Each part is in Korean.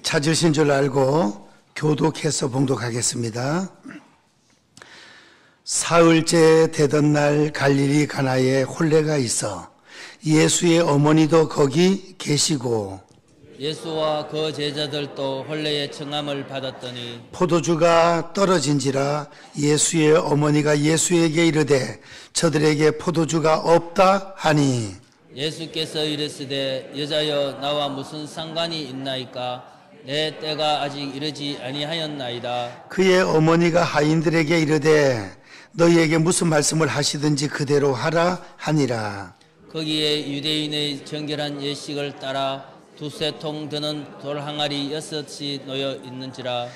찾으신 줄 알고 교독해서 봉독하겠습니다. 사흘째 되던 날 갈릴리 가나에 혼례가 있어 예수의 어머니도 거기 계시고 예수와 그 제자들도 혼례의 청함을 받았더니 포도주가 떨어진지라 예수의 어머니가 예수에게 이르되 저들에게 포도주가 없다 하니 예수께서 이르시되 여자여 나와 무슨 상관이 있나이까 내 때가 아직 이르지 아니하였나이다. 그의 어머니가 하인들에게 이르되 너희에게 무슨 말씀을 하시든지 그대로 하라 하니라. 거기에 유대인의 정결한 예식을 따라 두세 통 드는 돌 항아리 6이 놓여 있는지라.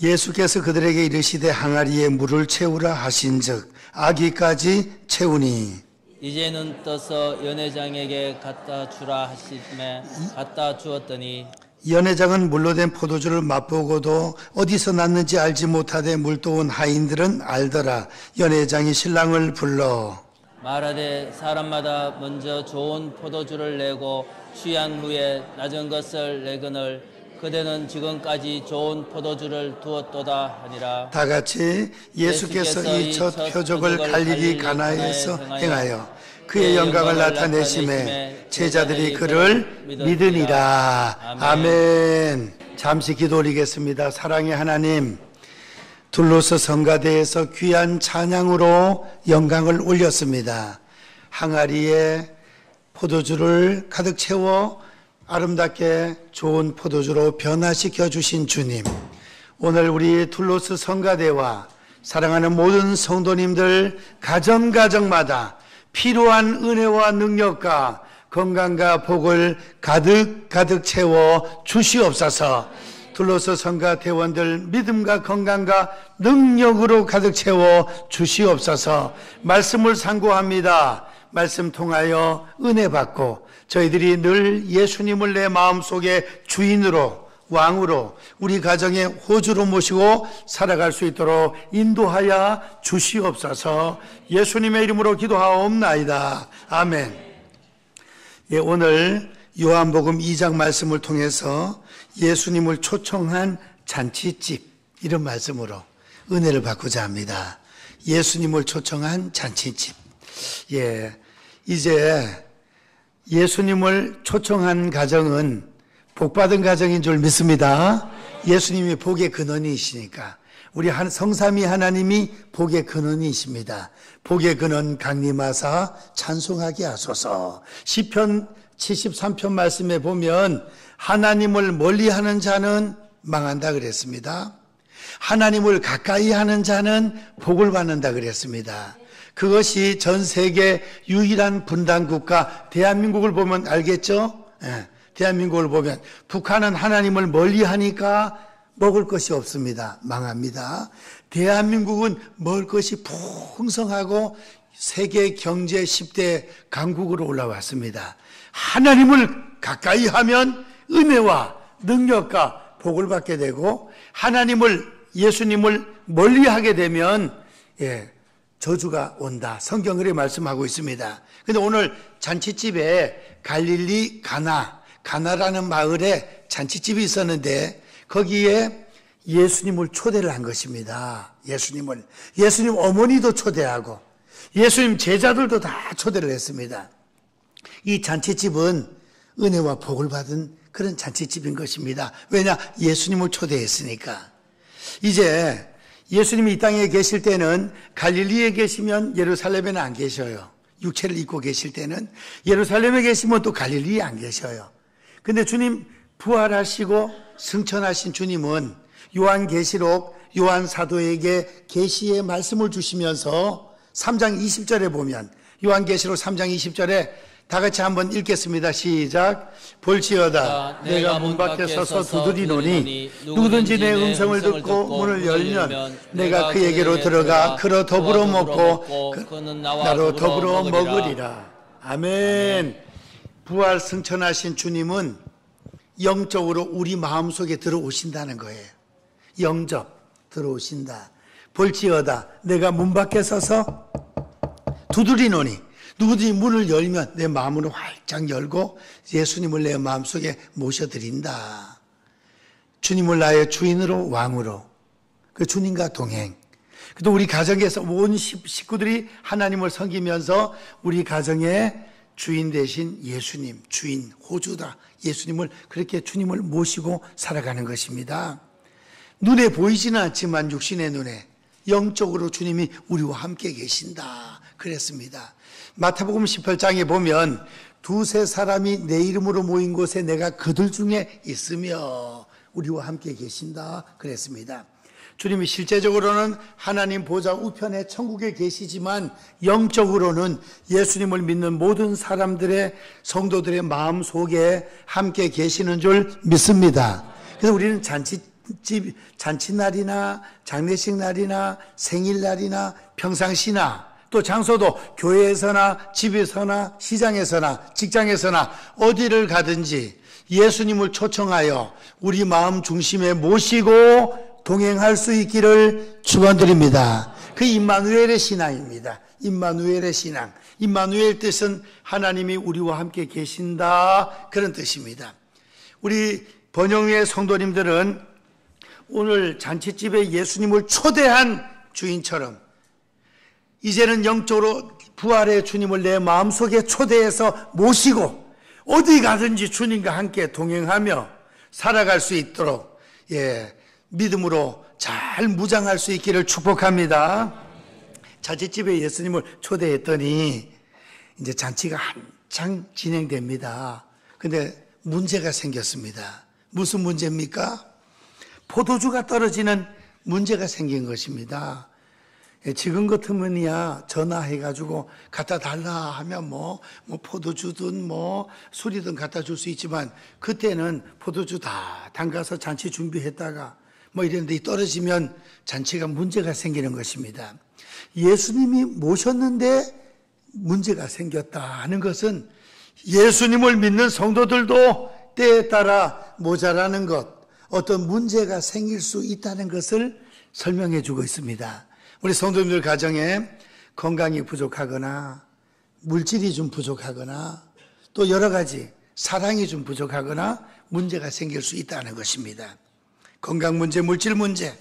예수께서 그들에게 이르시되 항아리에 물을 채우라 하신즉 아기까지 채우니 이제는 떠서 연회장에게 갖다 주라 하시매 갖다 주었더니 연회장은 물로 된 포도주를 맛보고도 어디서 났는지 알지 못하되 물도온 하인들은 알더라. 연회장이 신랑을 불러 말하되 사람마다 먼저 좋은 포도주를 내고 취한 후에 낮은 것을 내거늘 그대는 지금까지 좋은 포도주를 두었도다 하니라. 다 같이 예수께서 이 첫 표적을 갈릴리 가나에서 행하여 그의 영광을 나타내심에 제자들이 그를 믿으니라. 아멘. 잠시 기도 올리겠습니다. 사랑의 하나님, 둘로서 성가대에서 귀한 찬양으로 영광을 올렸습니다. 항아리에 포도주를 가득 채워 아름답게 좋은 포도주로 변화시켜 주신 주님, 오늘 우리 둘로스 성가대와 사랑하는 모든 성도님들 가정가정마다 필요한 은혜와 능력과 건강과 복을 가득 채워 주시옵소서. 둘로서 성가 대원들 믿음과 건강과 능력으로 가득 채워 주시옵소서. 말씀을 상고합니다. 말씀 통하여 은혜 받고 저희들이 늘 예수님을 내 마음속에 주인으로 왕으로 우리 가정의 호주로 모시고 살아갈 수 있도록 인도하여 주시옵소서. 예수님의 이름으로 기도하옵나이다. 아멘. 오늘 요한복음 2장 말씀을 통해서 예수님을 초청한 잔치집, 이런 말씀으로 은혜를 받고자 합니다. 예수님을 초청한 잔치집. 이제 예수님을 초청한 가정은 복받은 가정인 줄 믿습니다. 예수님이 복의 근원이시니까. 우리 성삼위 하나님이 복의 근원이십니다. 복의 근원 강림하사 찬송하게 하소서. 시편 73편 말씀에 보면 하나님을 멀리하는 자는 망한다 그랬습니다. 하나님을 가까이 하는 자는 복을 받는다 그랬습니다. 그것이 전 세계 유일한 분단국가 대한민국을 보면 알겠죠? 대한민국을 보면 북한은 하나님을 멀리하니까 먹을 것이 없습니다. 망합니다. 대한민국은 먹을 것이 풍성하고 세계 경제 10대 강국으로 올라왔습니다. 하나님을 가까이 하면 은혜와 능력과 복을 받게 되고 예수님을 멀리하게 되면 저주가 온다. 성경 그렇게 말씀하고 있습니다. 그런데 오늘 잔치집에 갈릴리 가나라는 마을에 잔치집이 있었는데 거기에 예수님을 초대를 한 것입니다. 예수님 어머니도 초대하고 예수님 제자들도 다 초대를 했습니다. 이 잔치집은 은혜와 복을 받은 그런 잔치집인 것입니다. 왜냐? 예수님을 초대했으니까. 이제 예수님이 이 땅에 계실 때는 갈릴리에 계시면 예루살렘에는 안 계셔요. 육체를 입고 계실 때는 예루살렘에 계시면 또 갈릴리에 안 계셔요. 근데 주님 부활하시고 승천하신 주님은 요한계시록 요한 사도에게 계시의 말씀을 주시면서 3장 20절에 보면 요한계시록 3장 20절에 다 같이 한번 읽겠습니다. 시작. 볼지어다 내가 문 밖에 서서 두드리노니 누구든지 내 음성을 듣고 문을 열면 내가 그에게로 들어가 그로 더불어 먹고 그는 나로 더불어 먹으리라. 아멘. 부활 승천하신 주님은 영적으로 우리 마음속에 들어오신다는 거예요. 영접 들어오신다. 볼지어다 내가 문 밖에 서서 두드리노니 누구든지 문을 열면 내 마음으로 활짝 열고 예수님을 내 마음속에 모셔드린다. 주님을 나의 주인으로 왕으로 그 주님과 동행. 또 우리 가정에서 온 식구들이 하나님을 섬기면서 우리 가정의 주인 대신 예수님, 주인, 호주다. 예수님을 그렇게 주님을 모시고 살아가는 것입니다. 눈에 보이지는 않지만 육신의 눈에 영적으로 주님이 우리와 함께 계신다. 그랬습니다. 마태복음 18장에 보면 두세 사람이 내 이름으로 모인 곳에 내가 그들 중에 있으며 우리와 함께 계신다. 그랬습니다. 주님이 실제적으로는 하나님 보좌 우편에 천국에 계시지만 영적으로는 예수님을 믿는 모든 사람들의 성도들의 마음 속에 함께 계시는 줄 믿습니다. 그래서 우리는 잔치날이나 장례식 날이나 생일날이나 평상시나 또 장소도 교회에서나 집에서나 시장에서나 직장에서나 어디를 가든지 예수님을 초청하여 우리 마음 중심에 모시고 동행할 수 있기를 축원드립니다. 그 임마누엘의 신앙입니다. 임마누엘의 신앙. 임마누엘 뜻은 하나님이 우리와 함께 계신다, 그런 뜻입니다. 우리 번영회 성도님들은 오늘 잔치집에 예수님을 초대한 주인처럼 이제는 영적으로 부활의 주님을 내 마음속에 초대해서 모시고 어디 가든지 주님과 함께 동행하며 살아갈 수 있도록 믿음으로 잘 무장할 수 있기를 축복합니다. 잔치집에 예수님을 초대했더니 이제 잔치가 한창 진행됩니다. 근데 문제가 생겼습니다. 무슨 문제입니까? 포도주가 떨어지는 문제가 생긴 것입니다. 지금 같으면야 전화해가지고 갖다 달라 하면 뭐 포도주든 술이든 갖다 줄 수 있지만 그때는 포도주 다 담가서 잔치 준비했다가 이랬는데 떨어지면 잔치가 문제가 생기는 것입니다. 예수님이 모셨는데 문제가 생겼다 하는 것은 예수님을 믿는 성도들도 때에 따라 모자라는 것, 어떤 문제가 생길 수 있다는 것을 설명해 주고 있습니다. 우리 성도님들 가정에 건강이 부족하거나 물질이 좀 부족하거나 또 여러 가지 사랑이 좀 부족하거나 문제가 생길 수 있다는 것입니다. 건강 문제, 물질 문제,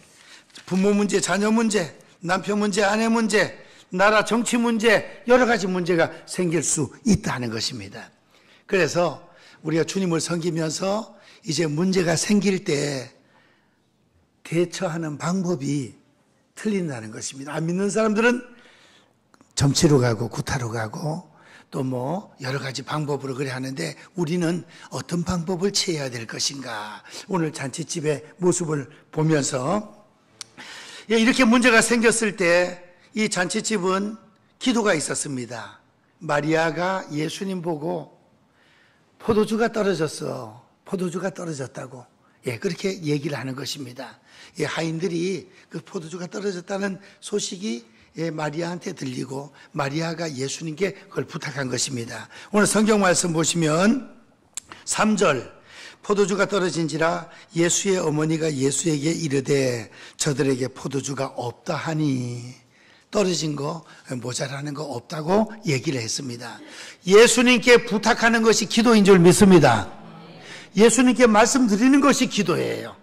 부모 문제, 자녀 문제, 남편 문제, 아내 문제, 나라 정치 문제, 여러 가지 문제가 생길 수 있다는 것입니다. 그래서 우리가 주님을 섬기면서 이제 문제가 생길 때 대처하는 방법이 틀린다는 것입니다. 안 믿는 사람들은 정치로 가고 구타로 가고 또 여러 가지 방법으로 그래 하는데 우리는 어떤 방법을 취해야 될 것인가? 오늘 잔치집의 모습을 보면서 이렇게 문제가 생겼을 때 이 잔치집은 기도가 있었습니다. 마리아가 예수님 보고 포도주가 떨어졌어. 포도주가 떨어졌다고. 그렇게 얘기를 하는 것입니다. 하인들이 그 포도주가 떨어졌다는 소식이 마리아한테 들리고 마리아가 예수님께 그걸 부탁한 것입니다. 오늘 성경 말씀 보시면 3절 포도주가 떨어진지라 예수의 어머니가 예수에게 이르되 저들에게 포도주가 없다 하니 떨어진 거 모자라는 거 없다고 얘기를 했습니다. 예수님께 부탁하는 것이 기도인 줄 믿습니다. 예수님께 말씀드리는 것이 기도예요.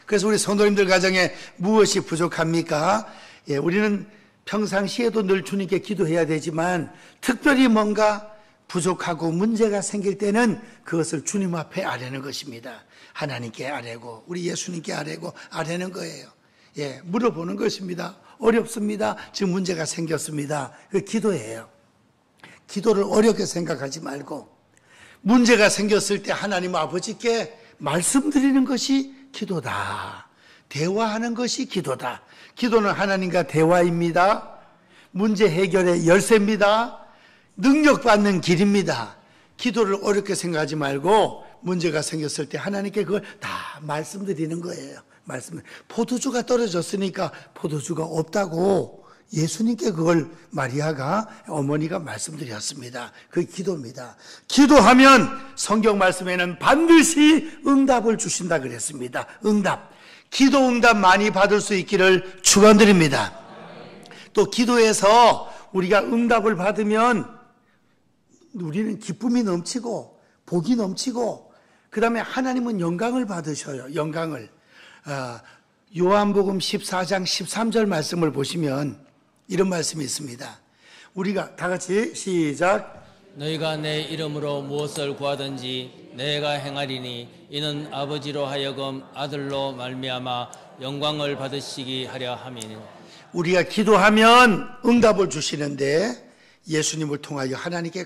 그래서 우리 성도님들 가정에 무엇이 부족합니까? 우리는 평상시에도 늘 주님께 기도해야 되지만 특별히 뭔가 부족하고 문제가 생길 때는 그것을 주님 앞에 아뢰는 것입니다. 하나님께 아뢰고 우리 예수님께 아뢰고 아뢰는 거예요. 물어보는 것입니다. 어렵습니다. 지금 문제가 생겼습니다. 그 기도예요. 기도를 어렵게 생각하지 말고 문제가 생겼을 때 하나님 아버지께 말씀드리는 것이 기도다. 대화하는 것이 기도다. 기도는 하나님과 대화입니다. 문제 해결의 열쇠입니다. 능력받는 길입니다. 기도를 어렵게 생각하지 말고 문제가 생겼을 때 하나님께 그걸 다 말씀드리는 거예요. 포도주가 떨어졌으니까 포도주가 없다고 예수님께 그걸 마리아가 어머니가 말씀드렸습니다. 그게 기도입니다. 기도하면 성경 말씀에는 반드시 응답을 주신다 그랬습니다. 응답. 기도 응답 많이 받을 수 있기를 축원드립니다. 또 기도에서 우리가 응답을 받으면 우리는 기쁨이 넘치고 복이 넘치고 그 다음에 하나님은 영광을 받으셔요. 영광을. 요한복음 14장 13절 말씀을 보시면 이런 말씀이 있습니다. 우리가 다 같이 시작. 너희가 내 이름으로 무엇을 구하든지 내가 행하리니 이는 아버지로 하여금 아들로 말미암아 영광을 받으시기 하려 함이니. 우리가 기도하면 응답을 주시는데 예수님을 통하여 하나님께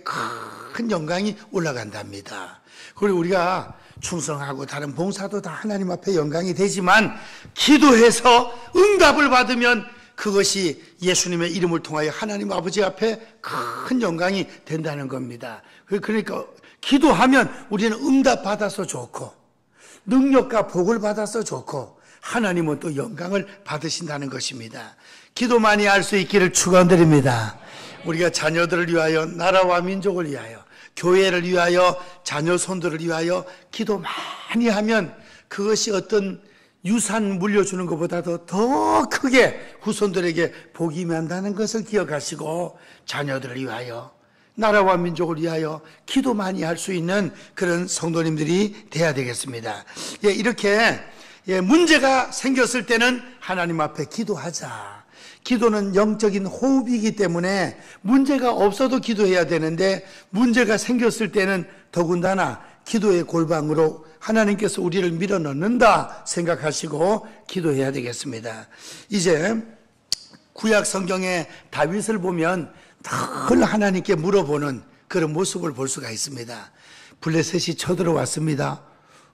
큰 영광이 올라간답니다. 그리고 우리가 충성하고 다른 봉사도 다 하나님 앞에 영광이 되지만 기도해서 응답을 받으면 그것이 예수님의 이름을 통하여 하나님 아버지 앞에 큰 영광이 된다는 겁니다. 그러니까 기도하면 우리는 응답 받아서 좋고 능력과 복을 받아서 좋고 하나님은 또 영광을 받으신다는 것입니다. 기도 많이 할 수 있기를 축원드립니다. 우리가 자녀들을 위하여, 나라와 민족을 위하여, 교회를 위하여, 자녀 손들을 위하여 기도 많이 하면 그것이 어떤 유산 물려주는 것보다도 더 크게 후손들에게 복이 임한다는 것을 기억하시고 자녀들을 위하여, 나라와 민족을 위하여 기도 많이 할 수 있는 그런 성도님들이 돼야 되겠습니다. 이렇게 문제가 생겼을 때는 하나님 앞에 기도하자. 기도는 영적인 호흡이기 때문에 문제가 없어도 기도해야 되는데 문제가 생겼을 때는 더군다나 기도의 골방으로 하나님께서 우리를 밀어넣는다 생각하시고 기도해야 되겠습니다. 이제 구약 성경의 다윗을 보면 늘 하나님께 물어보는 그런 모습을 볼 수가 있습니다. 블레셋이 쳐들어왔습니다.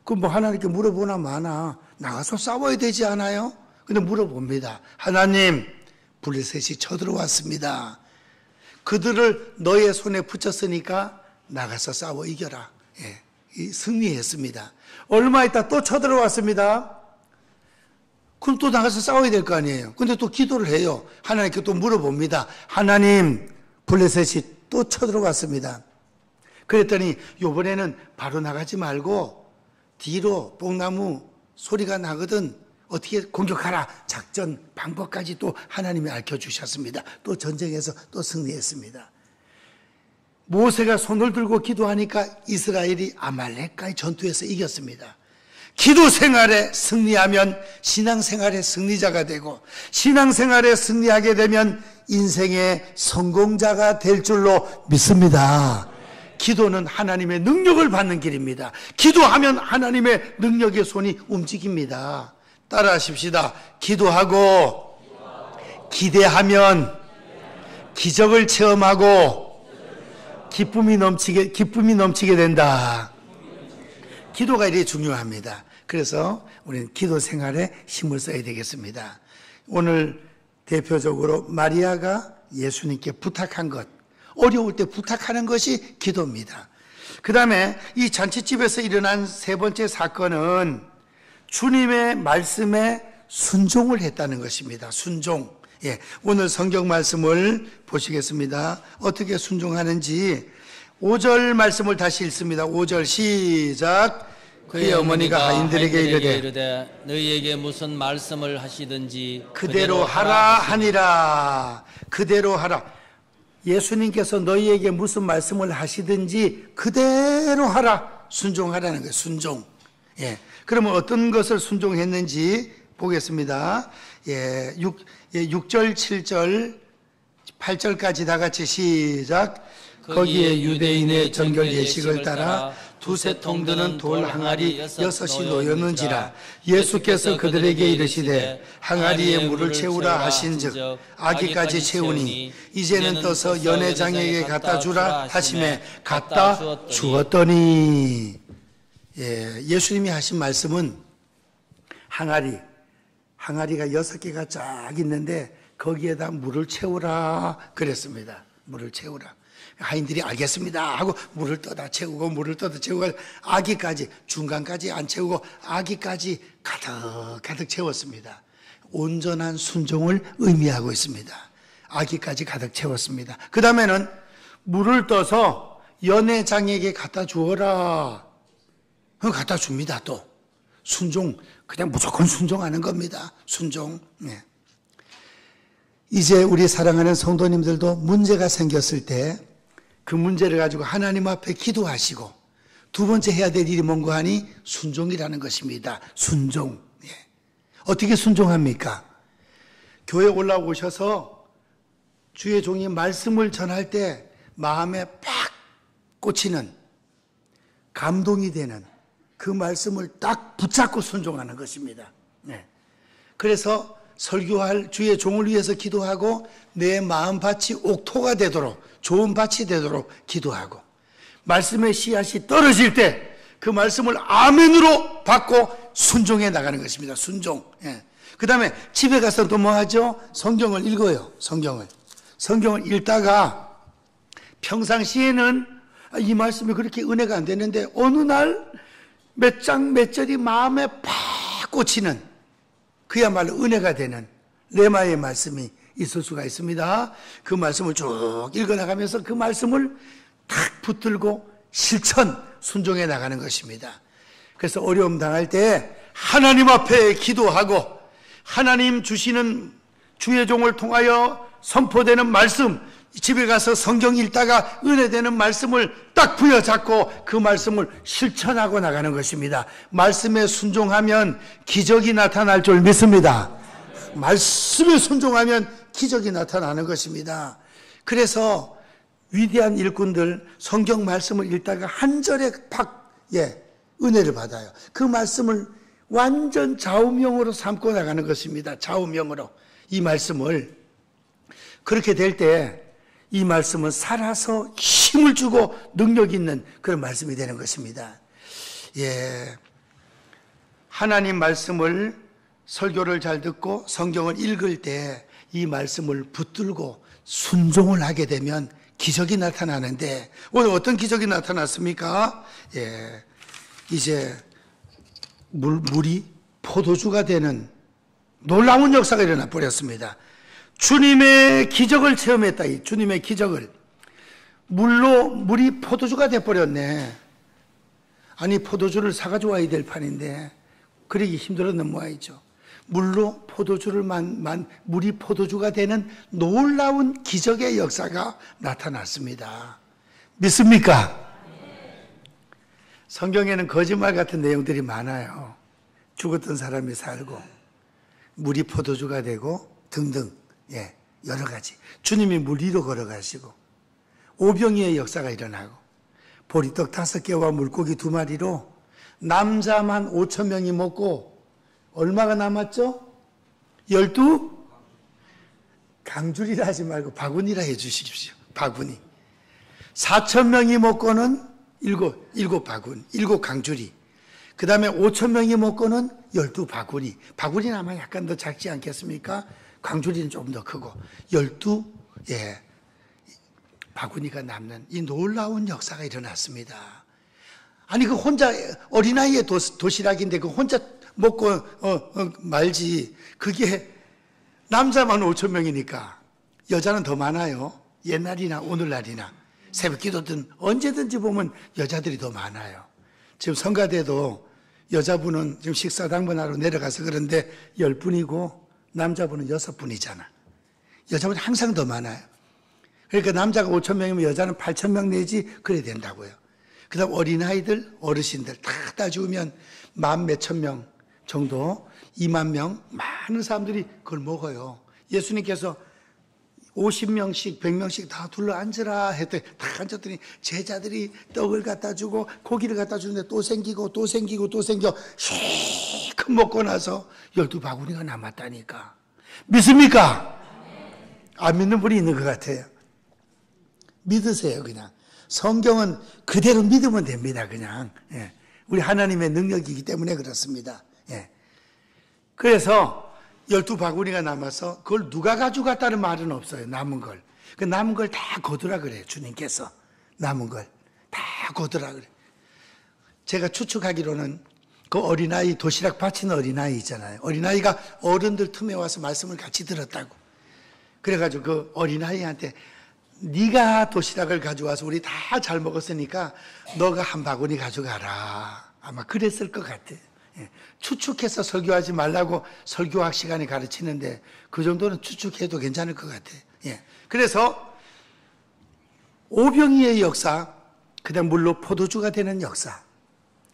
그럼 뭐 하나님께 물어보나 마나 나가서 싸워야 되지 않아요? 근데 물어봅니다. 하나님, 블레셋이 쳐들어왔습니다. 그들을 너의 손에 붙였으니까 나가서 싸워 이겨라. 승리했습니다. 얼마 있다 또 쳐들어왔습니다. 그럼 또 나가서 싸워야 될 거 아니에요. 근데 또 기도를 해요. 하나님께 또 물어봅니다. 하나님, 블레셋이 또 쳐들어왔습니다. 그랬더니 이번에는 바로 나가지 말고 뒤로 뽕나무 소리가 나거든 어떻게 공격하라. 작전 방법까지 또 하나님이 알려주셨습니다. 또 전쟁에서 또 승리했습니다. 모세가 손을 들고 기도하니까 이스라엘이 아말렉과의 전투에서 이겼습니다. 기도 생활에 승리하면 신앙생활의 승리자가 되고 신앙생활에 승리하게 되면 인생의 성공자가 될 줄로 믿습니다. 기도는 하나님의 능력을 받는 길입니다. 기도하면 하나님의 능력의 손이 움직입니다. 따라하십시다. 기도하고 기대하면 기적을 체험하고 기쁨이 넘치게 된다. 기도가 이렇게 중요합니다. 그래서 우리는 기도 생활에 힘을 써야 되겠습니다. 오늘 대표적으로 마리아가 예수님께 부탁한 것, 어려울 때 부탁하는 것이 기도입니다. 그 다음에 이 잔치집에서 일어난 세 번째 사건은 주님의 말씀에 순종을 했다는 것입니다. 순종. 오늘 성경 말씀을 보시겠습니다. 어떻게 순종하는지 5절 말씀을 다시 읽습니다. 5절 시작. 그의 어머니가 하인들에게 이르되 너희에게 무슨 말씀을 하시든지 그대로 하라 하니라. 그대로 하라. 예수님께서 너희에게 무슨 말씀을 하시든지 그대로 하라. 순종하라는 거예요. 순종. 그러면 어떤 것을 순종했는지 보겠습니다. 6절, 7절, 8절까지 다 같이 시작. 거기에 유대인의 정결 예식을 따라 두세 통 드는 돌 항아리 6이 놓였는지라. 예수께서 그들에게 이르시되 항아리에 물을 채우라 하신즉 아기까지 채우니 이제는 떠서 연회장에게 갖다 주라 하심에 갖다 주었더니. 예수님이 하신 말씀은 항아리가 6개가 쫙 있는데 거기에다 물을 채우라 그랬습니다. 물을 채우라. 하인들이 알겠습니다 하고 물을 떠다 채우고 아기까지, 중간까지 안 채우고 아기까지 가득 채웠습니다. 온전한 순종을 의미하고 있습니다. 아기까지 가득 채웠습니다. 그 다음에는 물을 떠서 연회장에게 갖다 주어라. 갖다 줍니다. 또 순종, 그냥 무조건 순종하는 겁니다. 순종. 이제 우리 사랑하는 성도님들도 문제가 생겼을 때 그 문제를 가지고 하나님 앞에 기도하시고 두 번째 해야 될 일이 뭔가 하니 순종이라는 것입니다. 순종. 예. 어떻게 순종합니까? 교회 올라오셔서 주의 종이 말씀을 전할 때 마음에 팍 꽂히는, 감동이 되는 그 말씀을 딱 붙잡고 순종하는 것입니다. 예. 그래서 설교할 주의 종을 위해서 기도하고 내 마음밭이 옥토가 되도록, 좋은 밭이 되도록 기도하고, 말씀의 씨앗이 떨어질 때 그 말씀을 아멘으로 받고 순종해 나가는 것입니다. 순종. 예. 그 다음에 집에 가서 또 뭐 하죠? 성경을 읽어요. 성경을 읽다가 평상시에는 이 말씀이 그렇게 은혜가 안 되는데 어느 날 몇 장 몇 절이 마음에 팍 꽂히는, 그야말로 은혜가 되는 레마의 말씀이 있을 수가 있습니다. 그 말씀을 쭉 읽어나가면서 그 말씀을 탁 붙들고 실천, 순종해 나가는 것입니다. 그래서 어려움 당할 때 하나님 앞에 기도하고 하나님 주시는 주의 종을 통하여 선포되는 말씀, 집에 가서 성경 읽다가 은혜되는 말씀을 딱 부여잡고 그 말씀을 실천하고 나가는 것입니다. 말씀에 순종하면 기적이 나타날 줄 믿습니다. 말씀에 순종하면 기적이 나타나는 것입니다. 그래서 위대한 일꾼들 성경 말씀을 읽다가 한 절에 팍 은혜를 받아요. 그 말씀을 완전 좌우명으로 삼고 나가는 것입니다. 좌우명으로 이 말씀을. 그렇게 될 때 이 말씀은 살아서 힘을 주고 능력 있는 그런 말씀이 되는 것입니다. 예, 하나님 말씀을, 설교를 잘 듣고 성경을 읽을 때 이 말씀을 붙들고 순종을 하게 되면 기적이 나타나는데, 오늘 어떤 기적이 나타났습니까? 예, 이제 물이 포도주가 되는 놀라운 역사가 일어나 버렸습니다. 주님의 기적을 체험했다. 이 주님의 기적을. 물이 포도주가 돼버렸네. 아니, 포도주를 사가지고 와야 될 판인데 그러기 힘들었는 모양이죠. 물로 포도주를 물이 포도주가 되는 놀라운 기적의 역사가 나타났습니다. 믿습니까? 성경에는 거짓말 같은 내용들이 많아요. 죽었던 사람이 살고 물이 포도주가 되고 등등, 예, 여러 가지. 주님이 물 위로 걸어가시고 오병이의 역사가 일어나고 보리떡 5개와 물고기 2마리로 남자만 5,000명이 먹고 얼마가 남았죠? 12? 강줄이라 하지 말고 바구니라 해 주십시오. 바구니. 4,000명이 먹고는 7 바구니, 7 강줄이. 그 다음에 5,000명이 먹고는 12바구니. 바구니는 아마 약간 더 작지 않겠습니까? 강줄이는 조금 더 크고 12, 바구니가 남는 이 놀라운 역사가 일어났습니다. 아니, 그 혼자 어린아이의 도시락인데 그 혼자 먹고 말지. 그게 남자만 5,000명이니까 여자는 더 많아요. 옛날이나 오늘날이나 새벽 기도든 언제든지 보면 여자들이 더 많아요. 지금 성가대도 여자분은 지금 식사 당번하러 내려가서 그런데 10분이고 남자분은 6분이잖아. 여자분이 항상 더 많아요. 그러니까 남자가 5,000명이면 여자는 8,000명 내지 그래야 된다고요. 그 다음 어린아이들, 어르신들 다 따지면 10,000 몇천 명 정도, 2만 명, 많은 사람들이 그걸 먹어요. 예수님께서 50명씩, 100명씩 다 둘러 앉으라 했더니 다 앉았더니 제자들이 떡을 갖다 주고 고기를 갖다 주는데 또 생기고 또 생기고 또 생겨 실컷 먹고 나서 12바구니가 남았다니까. 믿습니까? 안 믿는 분이 있는 것 같아요. 믿으세요. 그냥 성경은 그대로 믿으면 됩니다. 그냥 우리 하나님의 능력이기 때문에 그렇습니다. 그래서 12바구니가 남아서 그걸 누가 가져갔다는 말은 없어요. 남은 걸. 그 남은 걸 다 거두라 그래요. 주님께서 남은 걸 다 거두라 그래요. 제가 추측하기로는 그 어린아이, 도시락 바치는 어린아이 있잖아요. 어린아이가 어른들 틈에 와서 말씀을 같이 들었다고. 그래가지고 그 어린아이한테 네가 도시락을 가져와서 우리 다 잘 먹었으니까 너가 한 바구니 가져가라. 아마 그랬을 것 같아요. 추측해서 설교하지 말라고 설교학 시간에 가르치는데 그 정도는 추측해도 괜찮을 것 같아요. 그래서 오병이의 역사, 그 다음 물로 포도주가 되는 역사,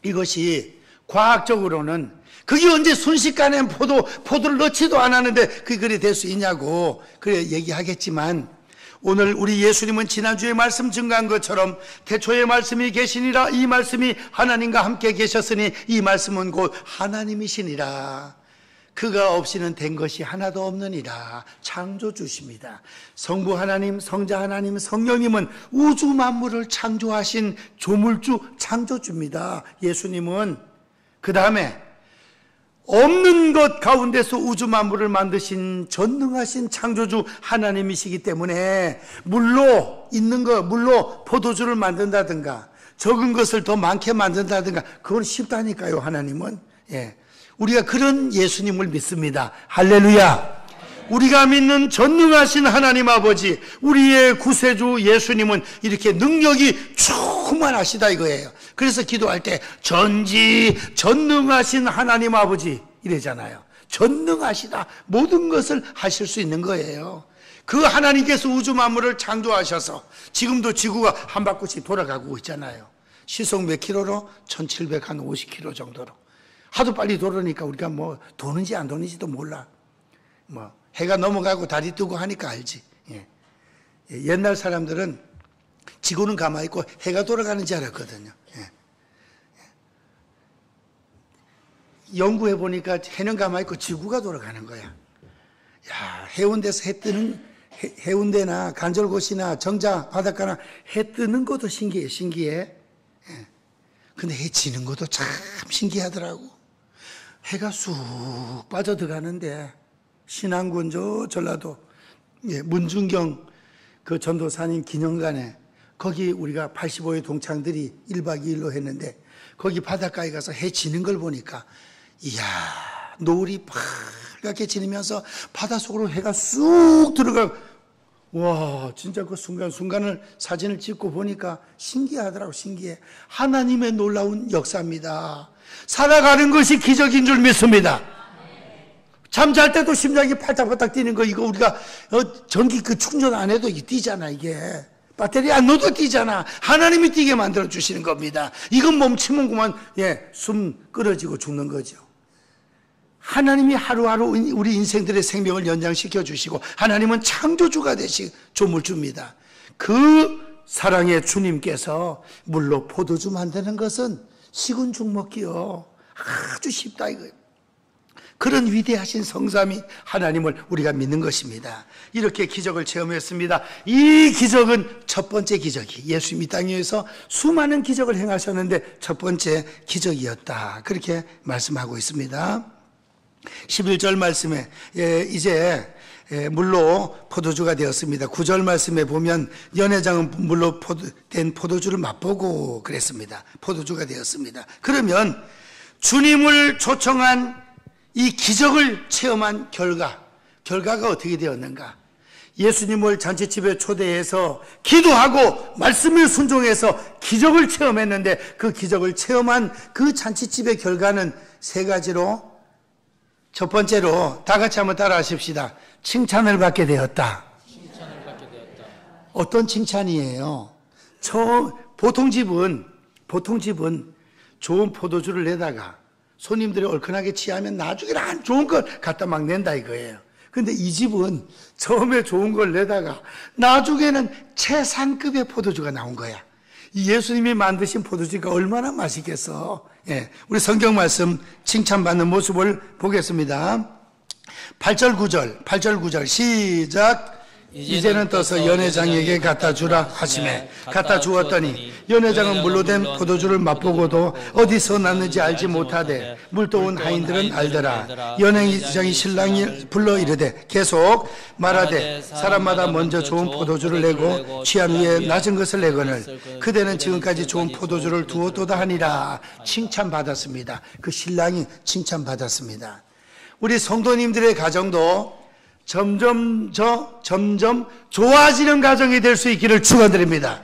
이것이 과학적으로는 그게 언제 순식간에 포도를 넣지도 않았는데 그게 그리 될 수 있냐고 그래 얘기하겠지만, 오늘 우리 예수님은 지난주에 말씀 증거한 것처럼 태초에 말씀이 계시니라, 이 말씀이 하나님과 함께 계셨으니 이 말씀은 곧 하나님이시니라. 그가 없이는 된 것이 하나도 없느니라. 창조주십니다. 성부 하나님, 성자 하나님, 성령님은 우주 만물을 창조하신 조물주, 창조주입니다. 예수님은 그 다음에 없는 것 가운데서 우주 만물을 만드신 전능하신 창조주 하나님이시기 때문에 물로 있는 거, 물로 포도주를 만든다든가 적은 것을 더 많게 만든다든가 그건 쉽다니까요. 하나님은. 우리가 그런 예수님을 믿습니다. 할렐루야. 우리가 믿는 전능하신 하나님 아버지, 우리의 구세주 예수님은 이렇게 능력이 충만하시다 이거예요. 그래서 기도할 때 전능하신 하나님 아버지 이래잖아요. 전능하시다. 모든 것을 하실 수 있는 거예요. 그 하나님께서 우주 만물을 창조하셔서 지금도 지구가 한 바퀴씩 돌아가고 있잖아요. 시속 몇 킬로로? 1750km 정도로. 하도 빨리 돌으니까 우리가 뭐 도는지 안 도는지도 몰라. 뭐 해가 넘어가고 달이 뜨고 하니까 알지. 옛날 사람들은 지구는 가만히 있고 해가 돌아가는지 알았거든요. 연구해 보니까 해는 가만히 있고 지구가 돌아가는 거야. 야, 해운대에서 해 뜨는, 해운대나 간절곶이나 정자 바닷가나 해 뜨는 것도 신기해. 근데 해 지는 것도 참 신기하더라고. 해가 쑥 빠져들어가는데 신안군 전라도 문중경 그 전도사님 기념관에 거기 우리가 85회 동창들이 1박 2일로 했는데 거기 바닷가에 가서 해 지는 걸 보니까 이야, 노을이 빨갛게 지면서 바닷속으로 해가 쑥 들어가. 와, 진짜 그 순간순간을 사진을 찍고 보니까 신기하더라고. 신기해. 하나님의 놀라운 역사입니다. 살아가는 것이 기적인 줄 믿습니다. 잠잘 때도 심장이 팔딱팔딱 뛰는 거, 이거 우리가 전기 그 충전 안 해도 뛰잖아. 이게 배터리 안 넣어도 뛰잖아. 하나님이 뛰게 만들어 주시는 겁니다. 이건 멈추면 그만 숨 끊어지고 죽는 거죠. 하나님이 하루하루 우리 인생들의 생명을 연장시켜 주시고, 하나님은 창조주가 되시 조물주입니다. 그 사랑의 주님께서 물로 포도주 만드는 것은 식은 죽 먹기요 아주 쉽다 이거예요. 그런 위대하신 성삼위 하나님을 우리가 믿는 것입니다. 이렇게 기적을 체험했습니다. 이 기적은 첫 번째 기적이, 예수님이 땅 위에서 수많은 기적을 행하셨는데 첫 번째 기적이었다, 그렇게 말씀하고 있습니다. 11절 말씀에 이제 물로 포도주가 되었습니다. 9절 말씀에 보면 연회장은 물로 된 포도주를 맛보고 그랬습니다. 포도주가 되었습니다. 그러면 주님을 초청한 이 기적을 체험한 결과가 어떻게 되었는가? 예수님을 잔치집에 초대해서 기도하고 말씀에 순종해서 기적을 체험했는데 그 기적을 체험한 그 잔치집의 결과는 세 가지로, 첫 번째로 다 같이 한번 따라 하십시다. 칭찬을 받게 되었다. 칭찬을 받게 되었다. 어떤 칭찬이에요? 보통 집은 좋은 포도주를 내다가 손님들이 얼큰하게 취하면 나중에는 안 좋은 걸 갖다 막 낸다 이거예요. 근데 이 집은 처음에 좋은 걸 내다가 나중에는 최상급의 포도주가 나온 거야. 이 예수님이 만드신 포도주가 얼마나 맛있겠어. 우리 성경 말씀 칭찬받는 모습을 보겠습니다. 8절 9절 시작. 이제는 떠서 연회장에게 갖다 주라 하시매 갖다 주었더니 연회장은 물로 된 포도주를 맛보고도 어디서 났는지 알지 못하되 물도온 하인들은 알더라. 연회장이 신랑이 불러 이르되 계속 말하되 사람마다 먼저 좋은 포도주를 내고 취한 후에 낮은 것을 내거늘 그대는 지금까지 좋은 포도주를 두었도다 하니라. 칭찬받았습니다. 그 신랑이 칭찬받았습니다. 우리 성도님들의 가정도 점점 좋아지는 가정이 될 수 있기를 축원드립니다.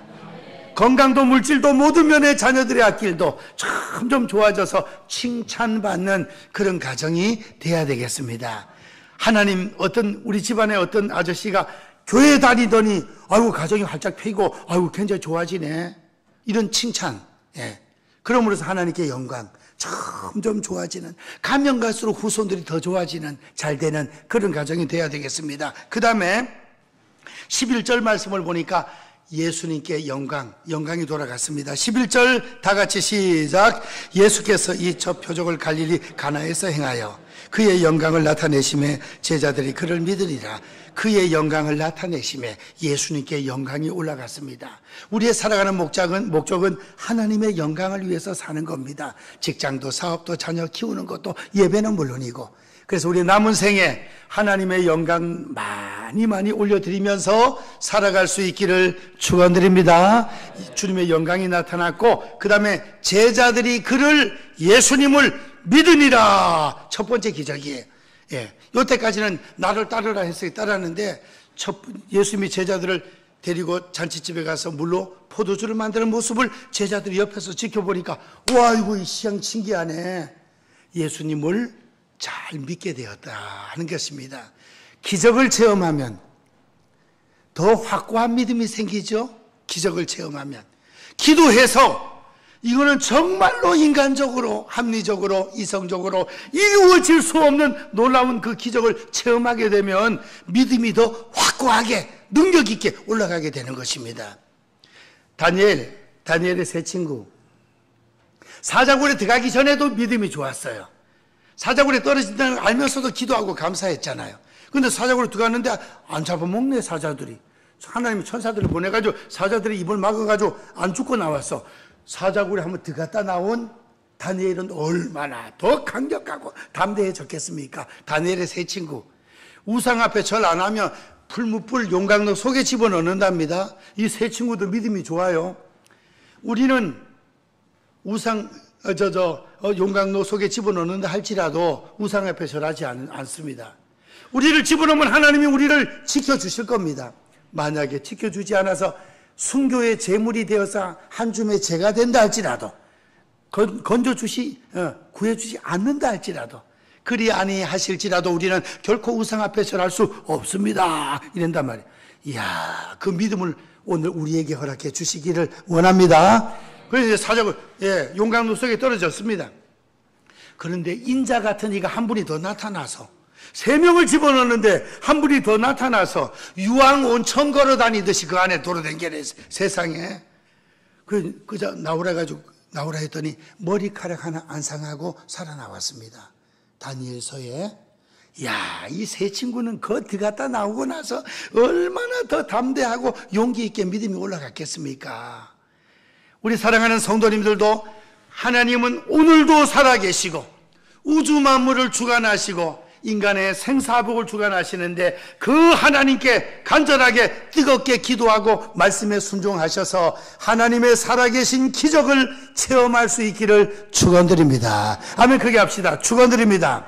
건강도 물질도 모든 면의 자녀들의 앞길도 점점 좋아져서 칭찬받는 그런 가정이 돼야 되겠습니다. 하나님, 우리 집안에 어떤 아저씨가 교회 다니더니 아이고 가정이 활짝 펴고 아이고 굉장히 좋아지네, 이런 칭찬, 그러므로서 하나님께 영광, 점점 좋아지는, 가면 갈수록 후손들이 더 좋아지는, 잘 되는 그런 가정이 돼야 되겠습니다. 그 다음에 11절 말씀을 보니까 예수님께 영광이 돌아갔습니다. 11절 다 같이 시작. 예수께서 이 첫 표적을 갈릴리 가나에서 행하여 그의 영광을 나타내심에 제자들이 그를 믿으리라. 그의 영광을 나타내심에 예수님께 영광이 올라갔습니다. 우리의 살아가는 목적은 하나님의 영광을 위해서 사는 겁니다. 직장도 사업도 자녀 키우는 것도 예배는 물론이고, 그래서 우리 남은 생에 하나님의 영광 많이 올려드리면서 살아갈 수 있기를 축원드립니다. 주님의 영광이 나타났고, 그 다음에 제자들이 그를, 예수님을 믿으니라. 첫 번째 기적이에요. 이때까지는 나를 따르라 했어요. 따랐는데 예수님이 제자들을 데리고 잔치집에 가서 물로 포도주를 만드는 모습을 제자들이 옆에서 지켜보니까, 와, 이거 시향 신기하네. 예수님을 잘 믿게 되었다 하는 것입니다. 기적을 체험하면 더 확고한 믿음이 생기죠. 기적을 체험하면. 기도해서 이거는 정말로 인간적으로, 합리적으로, 이성적으로 이루어질 수 없는 놀라운 그 기적을 체험하게 되면 믿음이 더 확고하게, 능력 있게 올라가게 되는 것입니다. 다니엘의 세 친구, 사자굴에 들어가기 전에도 믿음이 좋았어요. 사자굴에 떨어진다는 걸 알면서도 기도하고 감사했잖아요. 근데 사자굴에 들어갔는데 안 잡아먹네, 사자들이. 하나님이 천사들을 보내가지고 사자들이 입을 막아가지고 안 죽고 나왔어. 사자굴에 한번 들어갔다 나온 다니엘은 얼마나 더 강력하고 담대해졌겠습니까? 다니엘의 세 친구, 우상 앞에 절 안 하면 풀무불 용광로 속에 집어넣는답니다. 이 세 친구도 믿음이 좋아요. 우리는 우상 용광로 속에 집어넣는다 할지라도 우상 앞에 절하지 않습니다. 우리를 집어넣으면 하나님이 우리를 지켜주실 겁니다. 만약에 지켜주지 않아서 순교의 제물이 되어서 한 줌의 죄가 된다 할지라도, 구해주지 않는다 할지라도, 그리 아니하실지라도 우리는 결코 우상 앞에 절할 수 없습니다. 이런단 말이에요. 이야, 그 믿음을 오늘 우리에게 허락해 주시기를 원합니다. 그래서 이제 사자굴, 용광로 속에 떨어졌습니다. 그런데 인자 같은 이가 한 분이 더 나타나서, 3명을 집어넣는데 한 분이 더 나타나서 유황 온천 걸어 다니듯이 그 안에 돌아다니게 세상에. 그저 나오라 했더니 머리카락 하나 안 상하고 살아나왔습니다. 다니엘서에. 야, 이 세 친구는 들어갔다 나오고 나서 얼마나 더 담대하고 용기 있게 믿음이 올라갔겠습니까? 우리 사랑하는 성도님들도 하나님은 오늘도 살아계시고 우주 만물을 주관하시고 인간의 생사복을 주관하시는데, 그 하나님께 간절하게 뜨겁게 기도하고 말씀에 순종하셔서 하나님의 살아계신 기적을 체험할 수 있기를 축원드립니다. 아멘. 크게 합시다. 축원드립니다.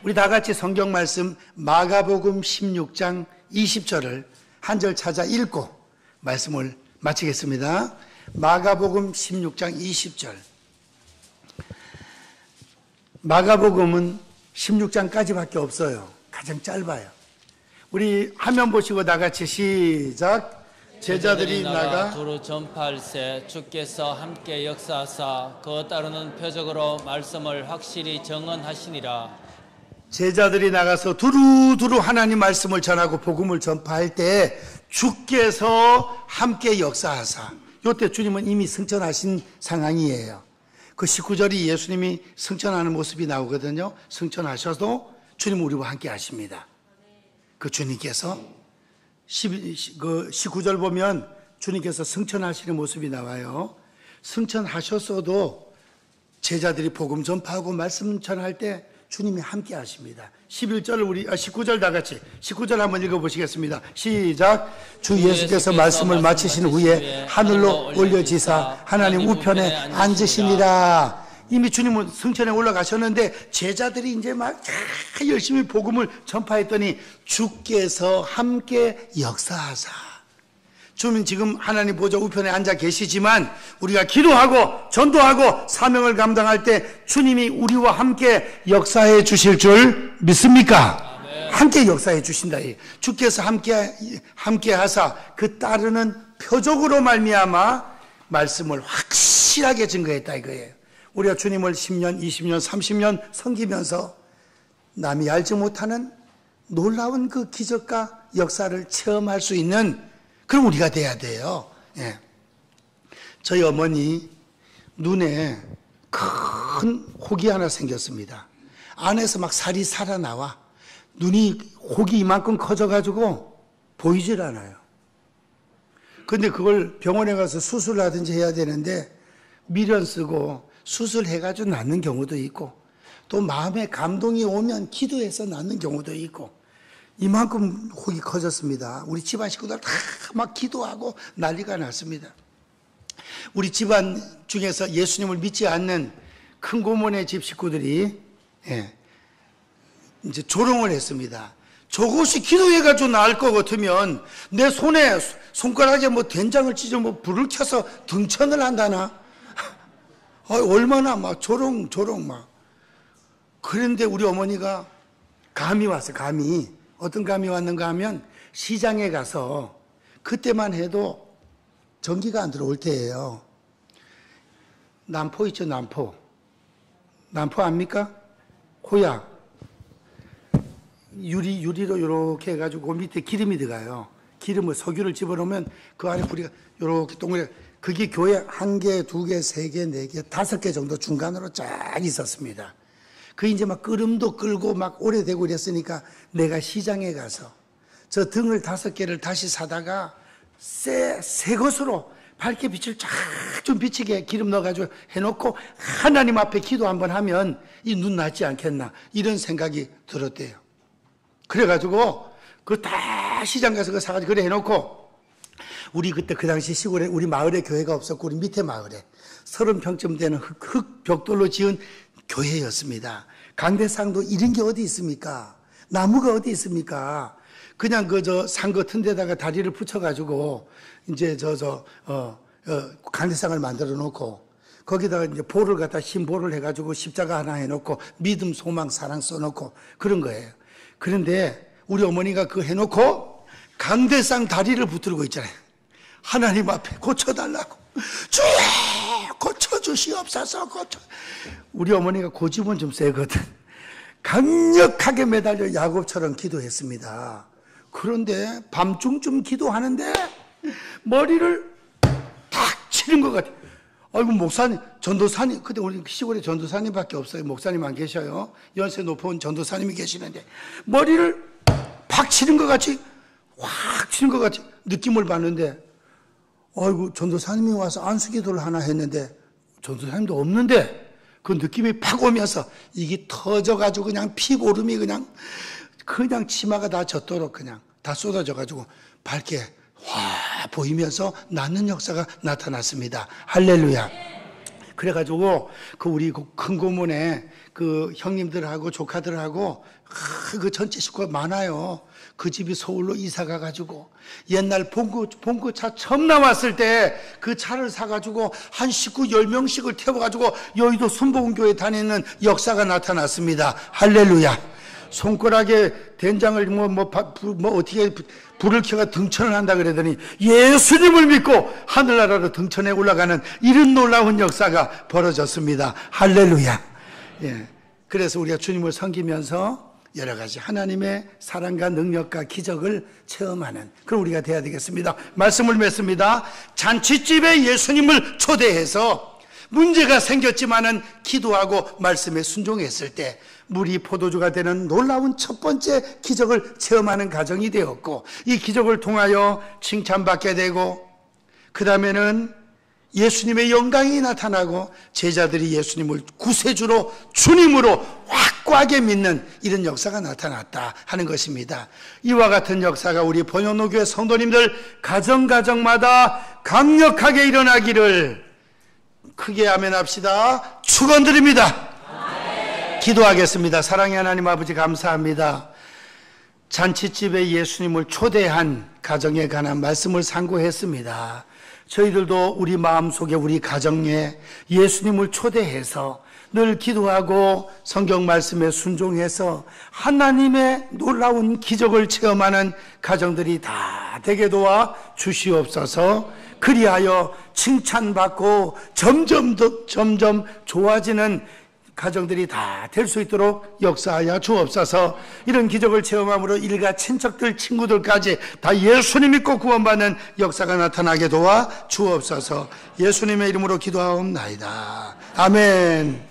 우리 다 같이 성경 말씀 마가복음 16장 20절을 한 절 찾아 읽고 말씀을 마치겠습니다. 마가복음 16장 20절. 마가복음은 16장까지밖에 없어요. 가장 짧아요. 우리 화면 보시고 다 같이 시작. 제자들이 나가 두루 전파할세 주께서 함께 역사하사 그에 따르는 표적으로 말씀을 확실히 증언하시니라. 제자들이 나가서 두루두루 하나님 말씀을 전하고 복음을 전파할 때 주께서 함께 역사하사, 이때 주님은 이미 승천하신 상황이에요. 그 19절이 예수님이 승천하는 모습이 나오거든요. 승천하셔도 주님 우리와 함께 하십니다. 그 주님께서 19절 보면 주님께서 승천하시는 모습이 나와요. 승천하셨어도 제자들이 복음 전파하고 말씀 전할 때 주님이 함께 하십니다. 19절 다 같이 19절 한번 읽어보시겠습니다. 시작. 주 예수께서 말씀을 마치신 후에 하늘로 올려지사 하나님 우편에 앉으시니라. 이미 주님은 승천에 올라가셨는데 제자들이 이제 막 열심히 복음을 전파했더니 주께서 함께 역사하사. 주님 지금 하나님 보좌 우편에 앉아 계시지만 우리가 기도하고 전도하고 사명을 감당할 때 주님이 우리와 함께 역사해 주실 줄 믿습니까? 아멘. 함께 역사해 주신다. 주께서 함께 하사 그 따르는 표적으로 말미암아 말씀을 확실히 확실하게 증거했다 이거예요. 우리가 주님을 10년, 20년, 30년 섬기면서 남이 알지 못하는 놀라운 그 기적과 역사를 체험할 수 있는 그런 우리가 돼야 돼요. 예. 저희 어머니 눈에 큰 혹이 하나 생겼습니다. 안에서 막 살이 살아나와 눈이 혹이 이만큼 커져가지고 보이질 않아요. 근데 그걸 병원에 가서 수술을 하든지 해야 되는데 미련 쓰고 수술해가지고 낫는 경우도 있고 또 마음에 감동이 오면 기도해서 낫는 경우도 있고 이만큼 혹이 커졌습니다. 우리 집안 식구들 다 막 기도하고 난리가 났습니다. 우리 집안 중에서 예수님을 믿지 않는 큰 고모네 집 식구들이 이제 조롱을 했습니다. 저것이 기도해가지고 나을 것 같으면 내 손가락에 뭐 된장을 찢어 뭐 불을 켜서 등천을 한다나? 얼마나 막 조롱 막. 그런데 우리 어머니가 감이 왔어요. 감이. 어떤 감이 왔는가 하면 시장에 가서 그때만 해도 전기가 안 들어올 때예요. 남포 있죠, 남포. 남포 압니까? 호약. 유리로 이렇게 해가지고 그 밑에 기름이 들어가요. 기름을, 석유를 집어넣으면 그 안에 불이 이렇게 동그랗게, 그게 교회 1개, 2개, 3개, 4개, 5개 정도 중간으로 쫙 있었습니다. 그 이제 막 끓음도 끓고 막 오래되고 이랬으니까 내가 시장에 가서 저 등을 5개를 다시 사다가 새 것으로 밝게 빛을 쫙 좀 비치게 기름 넣어가지고 해놓고 하나님 앞에 기도 한번 하면 이 눈 낫지 않겠나 이런 생각이 들었대요. 그래가지고 그 다 시장 가서 그 사가지고 그래 해놓고 우리 그때 그 당시 시골에 우리 마을에 교회가 없었고 우리 밑에 마을에 30평쯤 되는 흙 벽돌로 지은 교회였습니다. 강대상도 이런 게 어디 있습니까? 나무가 어디 있습니까? 그냥 산 같은 데다가 다리를 붙여가지고 이제 강대상을 만들어 놓고 거기다가 이제 볼을 갖다 흰 볼을 해가지고 십자가 하나 해놓고 믿음, 소망, 사랑 써놓고 그런 거예요. 그런데 우리 어머니가 그거 해놓고 강대상 다리를 붙들고 있잖아요. 하나님 앞에 고쳐달라고. 주여 고쳐주시옵소서. 우리 어머니가 고집은 좀 세거든. 강력하게 매달려 야곱처럼 기도했습니다. 그런데 밤중쯤 기도하는데 머리를 탁 치는 것 같아요. 아이고 목사님, 전도사님, 그때 우리 시골에 전도사님밖에 없어요. 목사님 안 계셔요. 연세 높은 전도사님이 계시는데 머리를 팍 치는 것 같이 확 치는 것 같이 느낌을 받는데 아이고 전도사님이 와서 안수기도를 하나 했는데 전도사님도 없는데 그 느낌이 팍 오면서 이게 터져가지고 그냥 피고름이 그냥 치마가 다 젖도록 그냥 다 쏟아져가지고 밝게 확 보이면서 낫는 역사가 나타났습니다. 할렐루야. 그래가지고 우리 큰 고모네 그 형님들하고 조카들하고 그 전체 식구가 많아요. 그 집이 서울로 이사 가가지고 옛날 봉구차 처음 나왔을 때 그 차를 사가지고 한 식구 10명씩을 태워가지고 여의도 순복음교회 다니는 역사가 나타났습니다. 할렐루야. 손가락에 된장을 어떻게 불을 켜가 등천을 한다 그러더니 예수님을 믿고 하늘나라로 등천에 올라가는 이런 놀라운 역사가 벌어졌습니다. 할렐루야. 예. 그래서 우리가 주님을 섬기면서 여러 가지 하나님의 사랑과 능력과 기적을 체험하는 그런 우리가 돼야 되겠습니다. 말씀을 맺습니다. 잔치집에 예수님을 초대해서 문제가 생겼지만은 기도하고 말씀에 순종했을 때 물이 포도주가 되는 놀라운 첫 번째 기적을 체험하는 가정이 되었고 이 기적을 통하여 칭찬받게 되고 그 다음에는 예수님의 영광이 나타나고 제자들이 예수님을 구세주로 주님으로 확고하게 믿는 이런 역사가 나타났다 하는 것입니다. 이와 같은 역사가 우리 번영로교회 성도님들 가정마다 강력하게 일어나기를 크게 아멘합시다. 축원드립니다. 기도하겠습니다. 사랑의 하나님 아버지 감사합니다. 잔치집에 예수님을 초대한 가정에 관한 말씀을 상고했습니다. 저희들도 우리 마음속에 우리 가정에 예수님을 초대해서 늘 기도하고 성경 말씀에 순종해서 하나님의 놀라운 기적을 체험하는 가정들이 다 되게 도와 주시옵소서. 그리하여 칭찬받고 점점 좋아지는 가정들이 다 될 수 있도록 역사하여 주옵소서. 이런 기적을 체험함으로 일가 친척들 친구들까지 다 예수님 믿고 구원받는 역사가 나타나게 도와 주옵소서. 예수님의 이름으로 기도하옵나이다. 아멘.